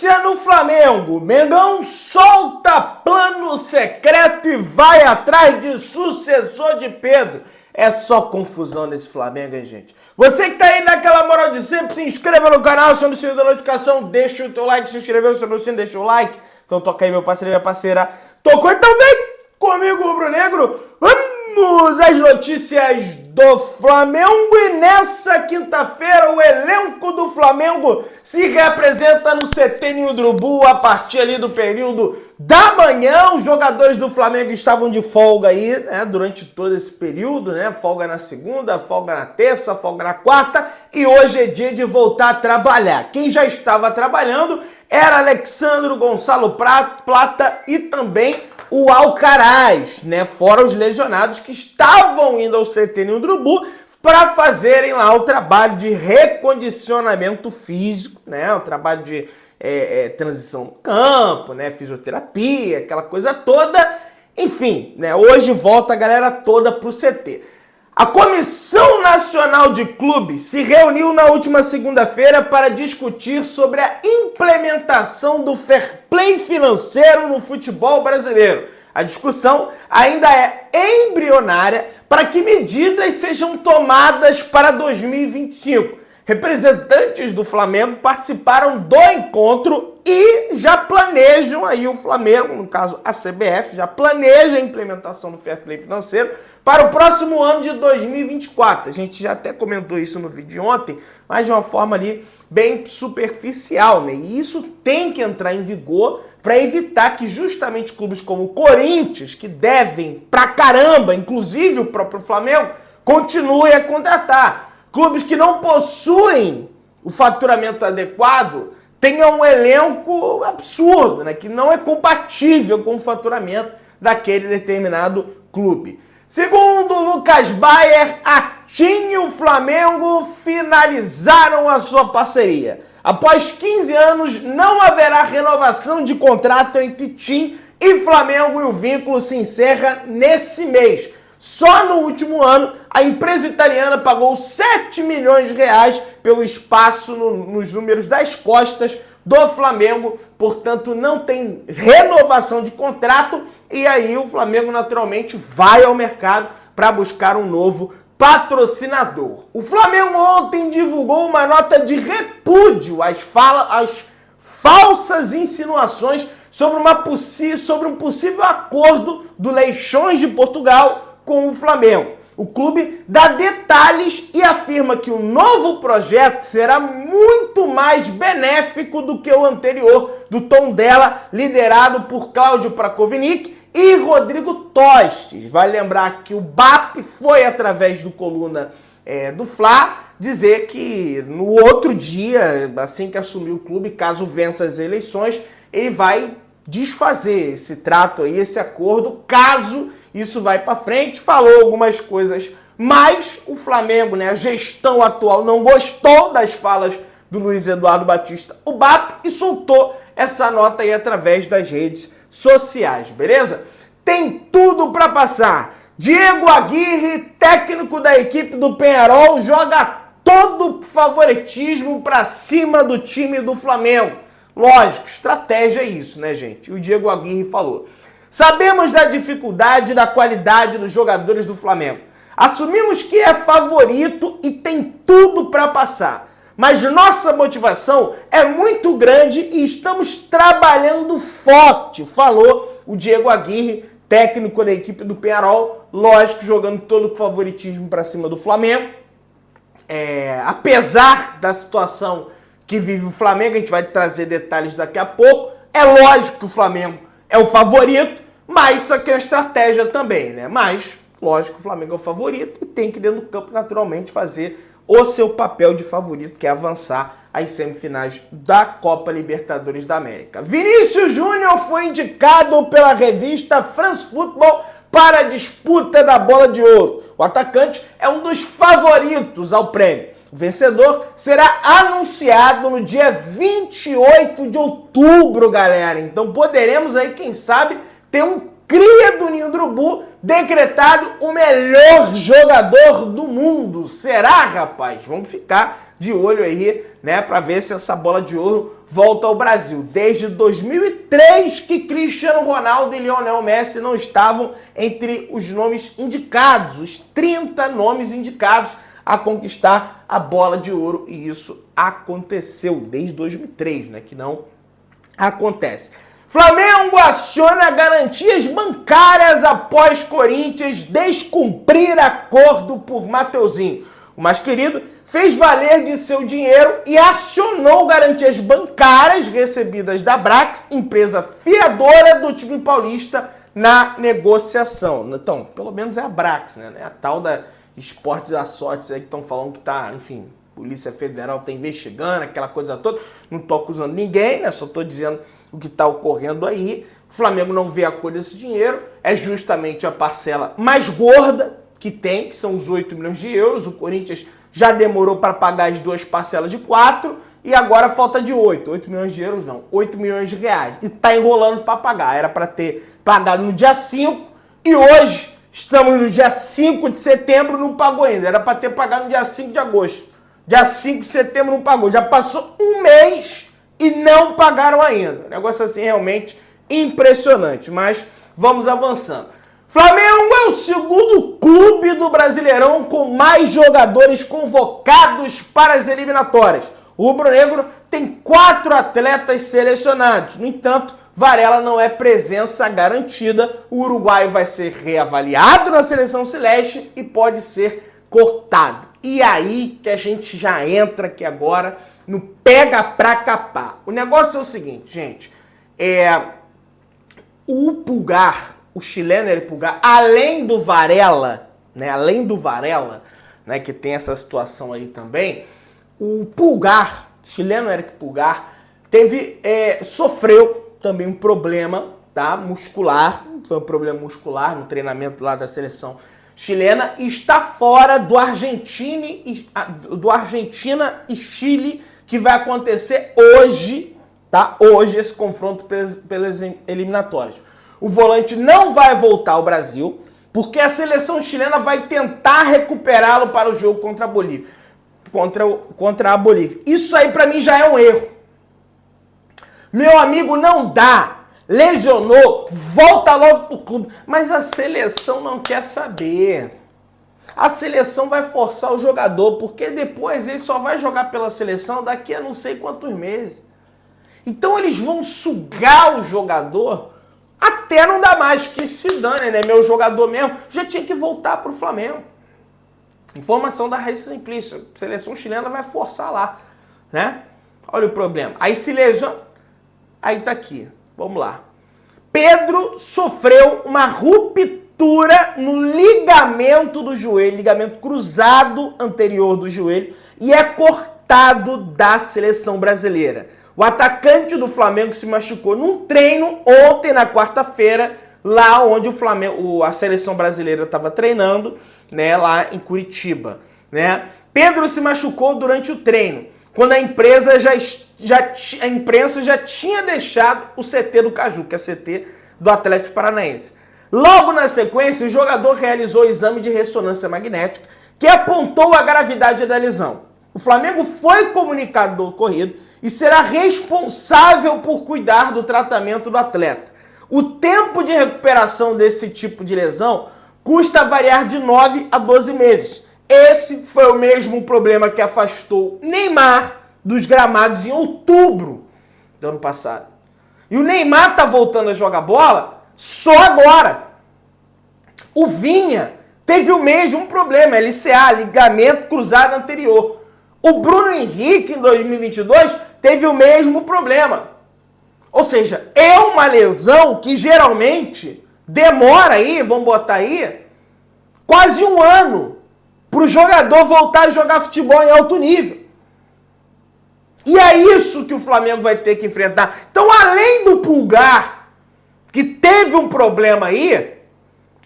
Notícia no Flamengo. Mengão solta plano secreto e vai atrás de sucessor de Pedro. É só confusão nesse Flamengo, hein, gente? Você que tá aí naquela moral de sempre, se inscreva no canal, se não sininho da notificação, deixa o teu like, se inscreveu, se não sininho, deixa o like. Então toca aí, meu parceiro e minha parceira. Tocou então, vem comigo, rubro-negro. Vamos às notícias do Flamengo. E nessa quinta-feira o elenco do Flamengo se representa no CT Ninho do Urubu a partir ali do período da manhã. Os jogadores do Flamengo estavam de folga aí, né, durante todo esse período, né? Folga na segunda, folga na terça, folga na quarta, e hoje é dia de voltar a trabalhar. Quem já estava trabalhando era Alexandro Gonçalo Plata e também o Alcaraz, né? Fora os lesionados que estavam indo ao CT Ninho do Urubu para fazerem lá o trabalho de recondicionamento físico, né? O trabalho de transição no campo, né? Fisioterapia, aquela coisa toda. Enfim, né? Hoje volta a galera toda pro CT. A Comissão Nacional de Clubes se reuniu na última segunda-feira para discutir sobre a implementação do fair play financeiro no futebol brasileiro. A discussão ainda é embrionária para que medidas sejam tomadas para 2025. Representantes do Flamengo participaram do encontro e já planejam aí o Flamengo, no caso a CBF, já planeja a implementação do fair play financeiro para o próximo ano de 2024. A gente já até comentou isso no vídeo de ontem, mas de uma forma ali bem superficial, né? E isso tem que entrar em vigor para evitar que justamente clubes como o Corinthians, que devem pra caramba, inclusive o próprio Flamengo, continue a contratar. Clubes que não possuem o faturamento adequado tenham um elenco absurdo, né? Que não é compatível com o faturamento daquele determinado clube. Segundo Lucas Bayer, a TIM e o Flamengo finalizaram a sua parceria. Após 15 anos, não haverá renovação de contrato entre TIM e Flamengo e o vínculo se encerra nesse mês. Só no último ano, a empresa italiana pagou 7 milhões de reais pelo espaço nos números das costas do Flamengo, portanto não tem renovação de contrato e aí o Flamengo naturalmente vai ao mercado para buscar um novo patrocinador. O Flamengo ontem divulgou uma nota de repúdio às falsas insinuações sobre um possível acordo do Leixões de Portugal com o Flamengo. O clube dá detalhes e afirma que o novo projeto será muito mais benéfico do que o anterior, do Tondela, liderado por Cláudio Prakovinik e Rodrigo Tostes. Vai lembrar que o BAP foi, através do Coluna do Fla, dizer que no outro dia, assim que assumiu o clube, caso vença as eleições, ele vai desfazer esse trato aí, esse acordo, caso isso vai para frente. Falou algumas coisas, mas o Flamengo, né, a gestão atual não gostou das falas do Luiz Eduardo Batista, o BAP, e soltou essa nota aí através das redes sociais, beleza? Tem tudo para passar. Diego Aguirre, técnico da equipe do Peñarol, joga todo o favoritismo para cima do time do Flamengo. Lógico, estratégia é isso, né, gente? E o Diego Aguirre falou: sabemos da dificuldade e da qualidade dos jogadores do Flamengo. Assumimos que é favorito e tem tudo para passar. Mas nossa motivação é muito grande e estamos trabalhando forte, falou o Diego Aguirre, técnico da equipe do Peñarol, lógico, jogando todo o favoritismo para cima do Flamengo. Apesar da situação que vive o Flamengo, a gente vai trazer detalhes daqui a pouco, é lógico que o Flamengo é o favorito, mas isso aqui é uma estratégia também, né? Mas, lógico, o Flamengo é o favorito e tem que, dentro do campo, naturalmente, fazer o seu papel de favorito, que é avançar às semifinais da Copa Libertadores da América. Vinícius Júnior foi indicado pela revista France Football para a disputa da Bola de Ouro. O atacante é um dos favoritos ao prêmio. O vencedor será anunciado no dia 28 de outubro, galera. Então poderemos aí, quem sabe, ter um cria do Ninho do Urubu decretado o melhor jogador do mundo. Será, rapaz? Vamos ficar de olho aí, né, para ver se essa Bola de Ouro volta ao Brasil. Desde 2003 que Cristiano Ronaldo e Lionel Messi não estavam entre os nomes indicados, os 30 nomes indicados a conquistar a bola de ouro. E isso aconteceu desde 2003, né? Que não acontece. Flamengo aciona garantias bancárias após Corinthians descumprir acordo por Mateuzinho. O mais querido fez valer de seu dinheiro e acionou garantias bancárias recebidas da Brax, empresa fiadora do time paulista, na negociação. Então, pelo menos é a Brax, né? A tal da Esportes Açortes aí que estão falando que tá, enfim, Polícia Federal tá investigando, aquela coisa toda. Não tô acusando ninguém, né? Só tô dizendo o que tá ocorrendo aí. O Flamengo não vê a cor desse dinheiro, é justamente a parcela mais gorda que tem, que são os 8 milhões de euros. O Corinthians já demorou para pagar as duas parcelas de 4 e agora falta de 8. 8 milhões de euros não, 8 milhões de reais. E tá enrolando para pagar. Era para ter pagado no dia 5 e hoje estamos no dia 5 de setembro, não pagou ainda. Era para ter pagado no dia 5 de agosto. Dia 5 de setembro não pagou. Já passou um mês e não pagaram ainda. Negócio assim realmente impressionante. Mas vamos avançando. Flamengo é o segundo clube do Brasileirão com mais jogadores convocados para as eliminatórias. O rubro-negro tem 4 atletas selecionados. No entanto, Varela não é presença garantida. O uruguaio vai ser reavaliado na seleção celeste e pode ser cortado. E aí que a gente já entra aqui agora no pega pra capar. O negócio é o seguinte, gente. O Pulgar, o chileno Eric Pulgar, além do Varela, né, que tem essa situação aí também, o Pulgar, chileno Eric Pulgar, sofreu também um problema, tá, muscular, foi um problema muscular no treinamento lá da seleção chilena e está fora do Argentina e Chile, que vai acontecer hoje, tá? Hoje esse confronto pelas eliminatórias. O volante não vai voltar ao Brasil, porque a seleção chilena vai tentar recuperá-lo para o jogo contra a Bolívia. Contra a Bolívia. Isso aí para mim já é um erro. Meu amigo, não dá. Lesionou, volta logo pro clube. Mas a seleção não quer saber. A seleção vai forçar o jogador, porque depois ele só vai jogar pela seleção daqui a não sei quantos meses. Então eles vão sugar o jogador até não dá mais, que se dane, né? Meu jogador mesmo já tinha que voltar pro Flamengo. Informação da Raíssa Simplício. A seleção chilena vai forçar lá, né? Olha o problema. Aí se lesiona. Aí tá aqui. Vamos lá. Pedro sofreu uma ruptura no ligamento do joelho, ligamento cruzado anterior do joelho, e é cortado da seleção brasileira. O atacante do Flamengo se machucou num treino ontem, na quarta-feira, lá onde a seleção brasileira estava treinando, né, lá em Curitiba, né? Pedro se machucou durante o treino, quando a imprensa já tinha deixado o CT do Caju, que é CT do Atlético Paranaense. Logo na sequência, o jogador realizou o exame de ressonância magnética, que apontou a gravidade da lesão. O Flamengo foi comunicado do ocorrido e será responsável por cuidar do tratamento do atleta. O tempo de recuperação desse tipo de lesão custa variar de 9 a 12 meses. Esse foi o mesmo problema que afastou Neymar dos gramados em outubro do ano passado. E o Neymar tá voltando a jogar bola só agora. O Vinha teve o mesmo problema, LCA, ligamento cruzado anterior. O Bruno Henrique, em 2022, teve o mesmo problema. Ou seja, é uma lesão que geralmente demora aí, vamos botar aí, quase um ano para o jogador voltar a jogar futebol em alto nível. E é isso que o Flamengo vai ter que enfrentar. Então, além do Pulgar, que teve um problema aí,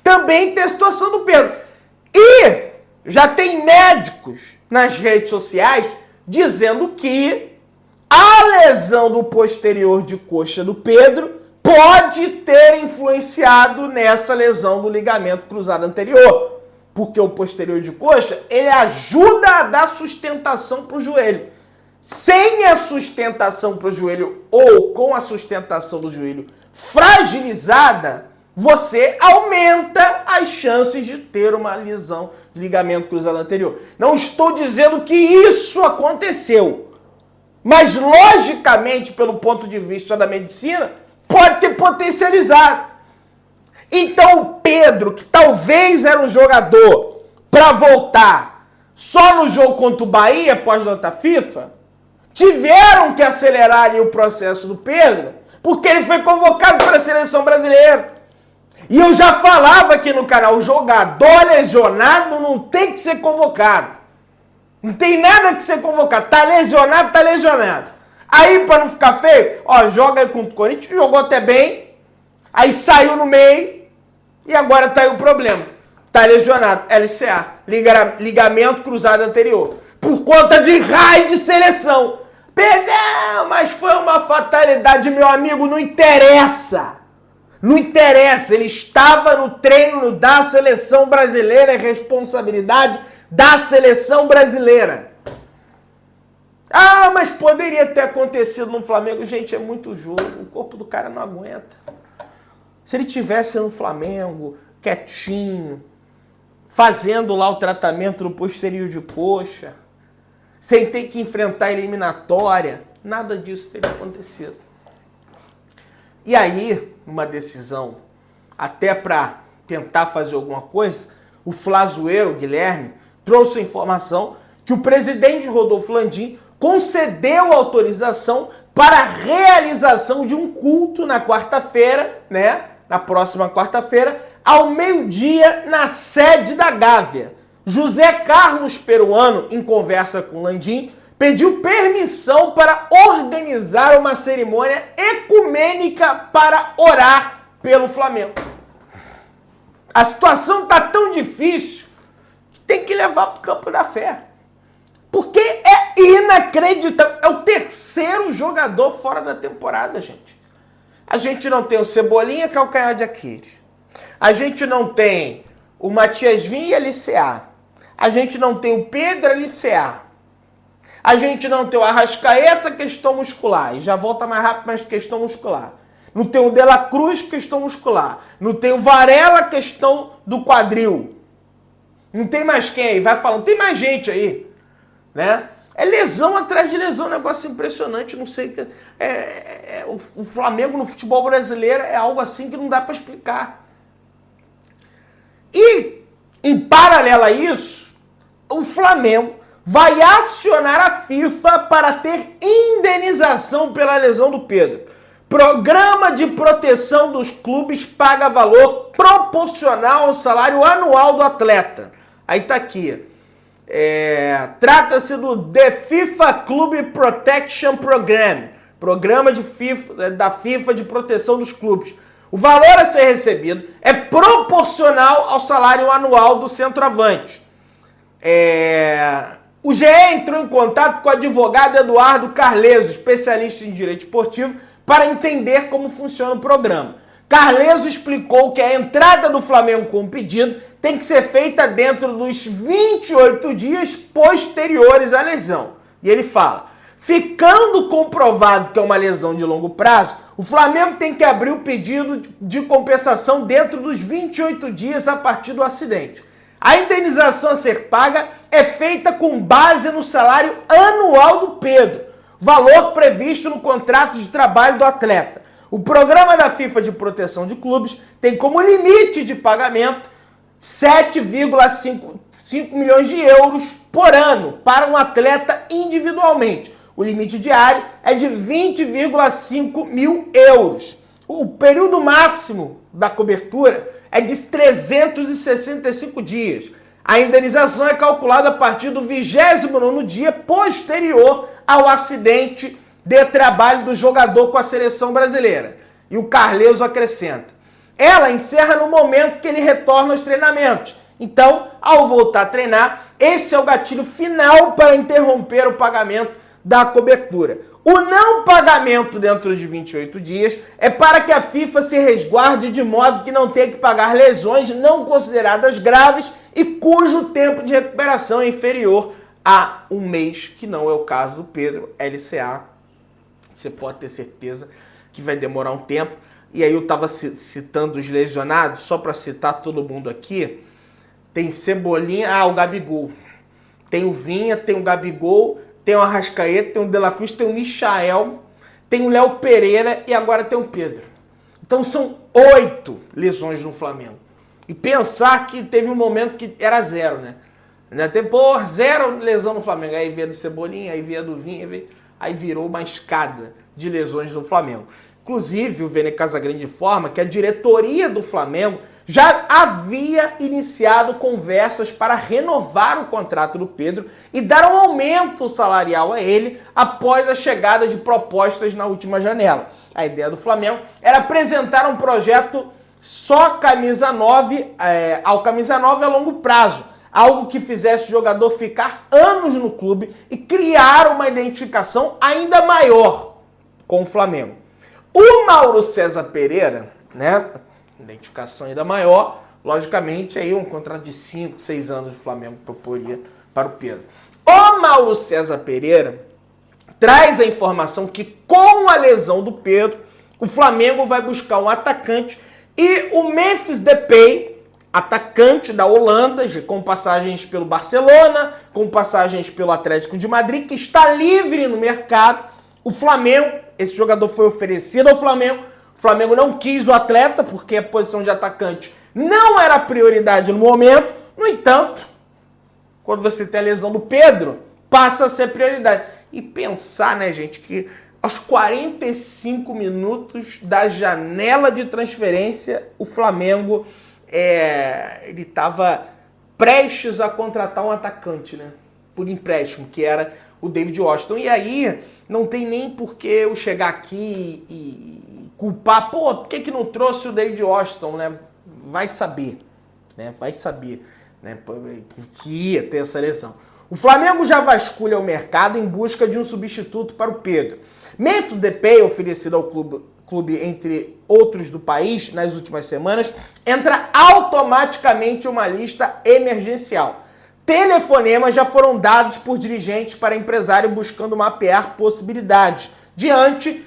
também tem a situação do Pedro. E já tem médicos nas redes sociais dizendo que a lesão do posterior de coxa do Pedro pode ter influenciado nessa lesão do ligamento cruzado anterior. Porque o posterior de coxa, ele ajuda a dar sustentação para o joelho. sem a sustentação para o joelho ou com a sustentação do joelho fragilizada, você aumenta as chances de ter uma lesão de ligamento cruzado anterior. Não estou dizendo que isso aconteceu, mas logicamente, pelo ponto de vista da medicina, pode ter potencializado. Então o Pedro, que talvez era um jogador para voltar só no jogo contra o Bahia, pós-data FIFA, tiveram que acelerar ali o processo do Pedro, porque ele foi convocado para a seleção brasileira. E eu já falava aqui no canal, o jogador lesionado não tem que ser convocado. Não tem nada que ser convocado. Tá lesionado, tá lesionado. Aí, para não ficar feio, ó, joga aí contra o Corinthians, jogou até bem, aí saiu no meio, e agora tá aí o problema. Tá lesionado, LCA, ligamento cruzado anterior. Por conta de raio de seleção. Perdão, mas foi uma fatalidade, meu amigo, não interessa. Não interessa, ele estava no treino da seleção brasileira, é responsabilidade da seleção brasileira. Ah, mas poderia ter acontecido no Flamengo. Gente, é muito jogo, o corpo do cara não aguenta. Se ele tivesse no Flamengo, quietinho, fazendo lá o tratamento do posterior de coxa, sem ter que enfrentar a eliminatória, nada disso teria acontecido. E aí, uma decisão, até para tentar fazer alguma coisa, o Flazoeiro, Guilherme, trouxe a informação que o presidente Rodolfo Landim concedeu autorização para a realização de um culto na quarta-feira, né? Na próxima quarta-feira, ao meio-dia, na sede da Gávea. José Carlos Peruano, em conversa com Landim, pediu permissão para organizar uma cerimônia ecumênica para orar pelo Flamengo. A situação está tão difícil que tem que levar para o campo da fé. Porque é inacreditável. É o terceiro jogador fora da temporada, gente. A gente não tem o Cebolinha, calcanhar de Aquiles. A gente não tem o Matias Vinha e LCA. A gente não tem o Pedro LCA. A gente não tem o Arrascaeta, questão muscular. E já volta mais rápido, mas questão muscular. Não tem o De La Cruz, questão muscular. Não tem o Varela, questão do quadril. Não tem mais quem aí? Vai falando. Tem mais gente aí, né? É lesão atrás de lesão, um negócio impressionante. Não sei. O Flamengo no futebol brasileiro é algo assim que não dá para explicar. E, em paralelo a isso, o Flamengo vai acionar a FIFA para ter indenização pela lesão do Pedro. Programa de proteção dos clubes paga valor proporcional ao salário anual do atleta. Aí tá aqui. Trata-se do The FIFA Club Protection Program. Programa da FIFA de proteção dos clubes. O valor a ser recebido é proporcional ao salário anual do centroavante. O GE entrou em contato com o advogado Eduardo Carleso, especialista em direito esportivo, para entender como funciona o programa. Carleso explicou que a entrada do Flamengo com o pedido tem que ser feita dentro dos 28 dias posteriores à lesão. E ele fala, ficando comprovado que é uma lesão de longo prazo, o Flamengo tem que abrir o pedido de compensação dentro dos 28 dias a partir do acidente. A indenização a ser paga é feita com base no salário anual do Pedro, valor previsto no contrato de trabalho do atleta. O programa da FIFA de proteção de clubes tem como limite de pagamento 7,5 milhões de euros por ano para um atleta individualmente. O limite diário é de 20,5 mil euros. O período máximo da cobertura é de 365 dias. A indenização é calculada a partir do 29º dia posterior ao acidente de trabalho do jogador com a seleção brasileira. E o Carleso acrescenta. Ela encerra no momento que ele retorna aos treinamentos. Então, ao voltar a treinar, esse é o gatilho final para interromper o pagamento da cobertura. O não pagamento dentro de 28 dias é para que a FIFA se resguarde de modo que não tenha que pagar lesões não consideradas graves e cujo tempo de recuperação é inferior há um mês, que não é o caso do Pedro. LCA, você pode ter certeza que vai demorar um tempo. E aí eu estava citando os lesionados, só para citar todo mundo aqui. Tem Cebolinha, o Gabigol. Tem o Vinha, tem o Gabigol, tem o Arrascaeta, tem o De La Cruz, tem o Michael, tem o Léo Pereira e agora tem o Pedro. Então são 8 lesões no Flamengo. E pensar que teve um momento que era 0, né? Pô, 0 lesão no Flamengo. Aí veio do Cebolinha, aí veio do Vinha, aí virou uma escada de lesões no Flamengo. Inclusive, o Vene Casagrande informa que a diretoria do Flamengo já havia iniciado conversas para renovar o contrato do Pedro e dar um aumento salarial a ele após a chegada de propostas na última janela. A ideia do Flamengo era apresentar um projeto só camisa 9, ao camisa 9 a longo prazo. Algo que fizesse o jogador ficar anos no clube e criar uma identificação ainda maior com o Flamengo. O Mauro César Pereira, né, identificação ainda maior, logicamente aí um contrato de 5, 6 anos o Flamengo proporia para o Pedro. O Mauro César Pereira traz a informação que com a lesão do Pedro, o Flamengo vai buscar um atacante e o Memphis Depay, atacante da Holanda, com passagens pelo Barcelona, com passagens pelo Atlético de Madrid, que está livre no mercado. O Flamengo, esse jogador foi oferecido ao Flamengo, o Flamengo não quis o atleta, porque a posição de atacante não era prioridade no momento. No entanto, quando você tem a lesão do Pedro, passa a ser prioridade. E pensar, né, gente, que aos 45 minutos da janela de transferência, o Flamengo ele estava prestes a contratar um atacante, né, por empréstimo, que era o David Washington. E aí não tem nem por que eu chegar aqui e culpar, por que não trouxe o David Washington, né? Vai saber, né? Vai saber, né? Que ia ter essa lesão. O Flamengo já vasculha o mercado em busca de um substituto para o Pedro. Memphis Depay, oferecido ao clube entre outros do país nas últimas semanas, entra automaticamente em uma lista emergencial. Telefonemas já foram dados por dirigentes para empresário buscando mapear possibilidades diante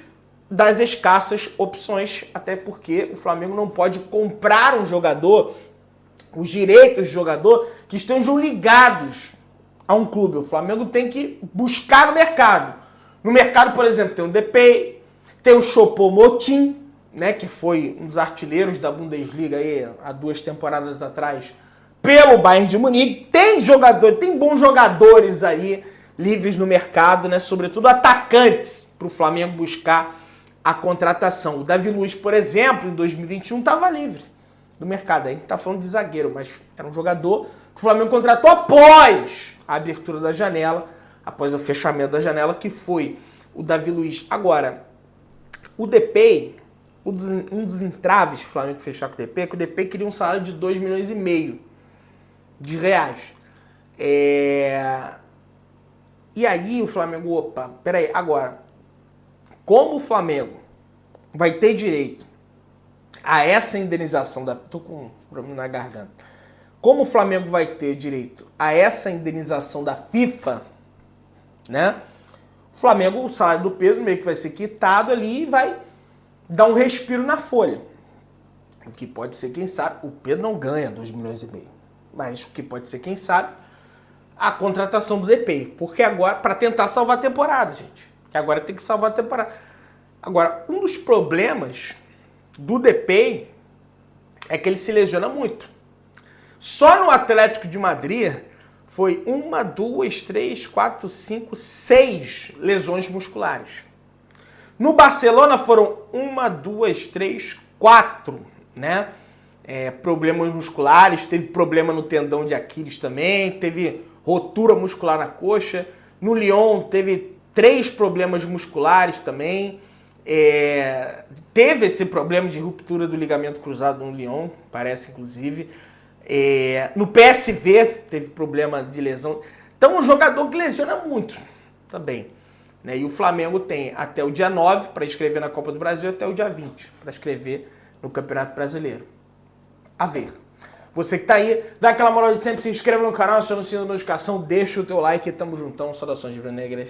das escassas opções, até porque o Flamengo não pode comprar um jogador, os direitos do jogador que estejam ligados a um clube. O Flamengo tem que buscar no mercado. No mercado, por exemplo, tem o Depay, tem o Choupo-Moting, né, que foi um dos artilheiros da Bundesliga aí, há 2 temporadas atrás, pelo Bayern de Munique. Tem bons jogadores aí livres no mercado, né? Sobretudo atacantes para o Flamengo buscar a contratação. O Davi Luiz, por exemplo, em 2021 estava livre no mercado. Aí tá falando de zagueiro, mas era um jogador que o Flamengo contratou após a abertura da janela, após o fechamento da janela, que foi o Davi Luiz. Agora, o Depay, um dos entraves que o Flamengo fechar com o Depay é que o Depay queria um salário de 2,5 milhões de reais. E aí o Flamengo, peraí, agora, como o Flamengo vai ter direito a essa indenização tô com um problema na garganta. Como o Flamengo vai ter direito a essa indenização da FIFA, né? O Flamengo, o salário do Pedro meio que vai ser quitado ali e vai dar um respiro na folha. O que pode ser, quem sabe, o Pedro não ganha 2,5 milhões. Mas o que pode ser, quem sabe, a contratação do Depay. Porque agora, para tentar salvar a temporada, gente. Agora tem que salvar a temporada. Agora, um dos problemas do Depay é que ele se lesiona muito. Só no Atlético de Madrid foi 1, 2, 3, 4, 5, 6 lesões musculares. No Barcelona foram 1, 2, 3, 4, né? Problemas musculares, teve problema no tendão de Aquiles também, teve rotura muscular na coxa. No Lyon teve 3 problemas musculares também. Teve esse problema de ruptura do ligamento cruzado no Lyon, parece inclusive. No PSV teve problema de lesão. Então, um jogador que lesiona muito também, né? E o Flamengo tem até o dia 9 para inscrever na Copa do Brasil, até o dia 20 para inscrever no Campeonato Brasileiro. A ver. Você que tá aí, dá aquela moral de sempre, se inscreva no canal, aciona o sininho de notificação, deixa o teu like e tamo juntão. Saudações rubro-negras.